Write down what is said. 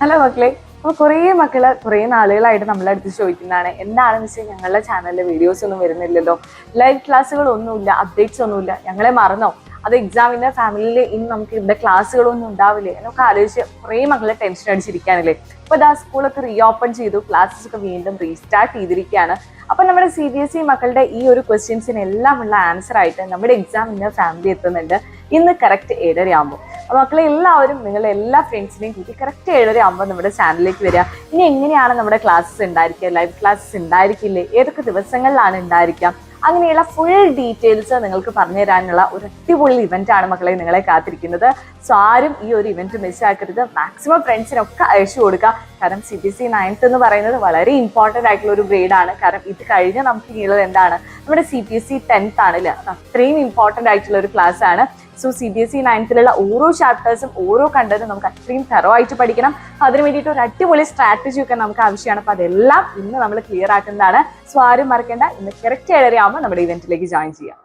Hello മക്കളെ. അപ്പോൾ കുറേ നാളുകളായിട്ട് നമ്മളെ അടുത്ത് ചോദിക്കുന്നതാണ്, എന്താണെന്ന് വെച്ചാൽ ഞങ്ങളുടെ ചാനലിലെ വീഡിയോസ് ഒന്നും വരുന്നില്ലല്ലോ, ലൈവ് ക്ലാസ്സുകളൊന്നുമില്ല, അപ്ഡേറ്റ്സ് ഒന്നുമില്ല, ഞങ്ങളെ മറന്നോ, അത് എക്സാമിന്റെ ഫാമിലിയിൽ ഇനി നമുക്ക് ഇവിടെ ക്ലാസ്സുകളൊന്നും ഉണ്ടാവില്ലേ എന്നൊക്കെ ആലോചിച്ച് കുറേ മക്കളെ ടെൻഷൻ അടിച്ചിരിക്കാനല്ലേ. അപ്പോൾ ഇതാ സ്കൂളൊക്കെ റീ ഓപ്പൺ ചെയ്തു, ക്ലാസ്സസ് ഒക്കെ വീണ്ടും റീസ്റ്റാർട്ട് ചെയ്തിരിക്കുകയാണ്. അപ്പൊ നമ്മുടെ CBSE മക്കളുടെ ഈ ഒരു ക്വസ്റ്റ്യൻസിന് എല്ലാം ഉള്ള ആൻസർ ആയിട്ട് നമ്മുടെ എക്സാം ഇന്ന് ഫാമിലി എത്തുന്നുണ്ട്. ഇന്ന് കറക്റ്റ് 7:30 ആകുമ്പോൾ മക്കളെ എല്ലാവരും നിങ്ങളുടെ എല്ലാ ഫ്രണ്ട്സിനെയും കൂട്ടി കറക്റ്റ് 7:30 ആകുമ്പോൾ നമ്മുടെ ചാനലിലേക്ക് വരിക. ഇനി എങ്ങനെയാണ് നമ്മുടെ ക്ലാസ്സസ് ഉണ്ടായിരിക്കുക, ലൈവ് ക്ലാസ്സസ് ഉണ്ടായിരിക്കില്ലേ, ഏതൊക്കെ ദിവസങ്ങളിലാണ് ഉണ്ടായിരിക്കുക, അങ്ങനെയുള്ള ഫുൾ ഡീറ്റെയിൽസ് നിങ്ങൾക്ക് പറഞ്ഞു തരാനുള്ള ഒരു അടിപൊളി ഇവന്റ് ആണ് മക്കളെ നിങ്ങളെ കാത്തിരിക്കുന്നത്. സോ ആരും ഈ ഒരു ഇവന്റ് മിസ്സാക്കരുത്. മാക്സിമം ഫ്രണ്ട്സിനൊക്കെ അയച്ചു കൊടുക്കുക. കാരണം CBSE 9th എന്ന് പറയുന്നത് വളരെ ഇമ്പോർട്ടൻ്റ് ആയിട്ടുള്ള ഒരു ഗ്രേഡ് ആണ്. കാരണം ഇത് കഴിഞ്ഞ് നമുക്ക് ഇനിയുള്ളത് എന്താണ്, നമ്മുടെ CBSE 10th ആണല്ലേ, അത്രയും ഇമ്പോർട്ടൻ്റ് ആയിട്ടുള്ള ഒരു ക്ലാസ് ആണ്. സോ CBSE 9th ഓരോ ചാപ്റ്റേഴ്സും ഓരോ കണ്ടന്റും നമുക്ക് അത്രയും തെറോ ആയിട്ട് പഠിക്കണം. അതിന് വേണ്ടിയിട്ട് ഒരു അടിപൊളി സ്ട്രാറ്റജി ഒക്കെ നമുക്ക് ആവശ്യമാണ്. അപ്പൊ അതെല്ലാം ഇന്ന് നമ്മൾ ക്ലിയർ ആക്കുന്നതാണ്. സോ ആരും മറക്കേണ്ട, ഇന്ന് കറക്റ്റ് 7:30 ആകുമ്പോൾ നമ്മുടെ ഇവന്റിലേക്ക് ജോയിൻ ചെയ്യാം.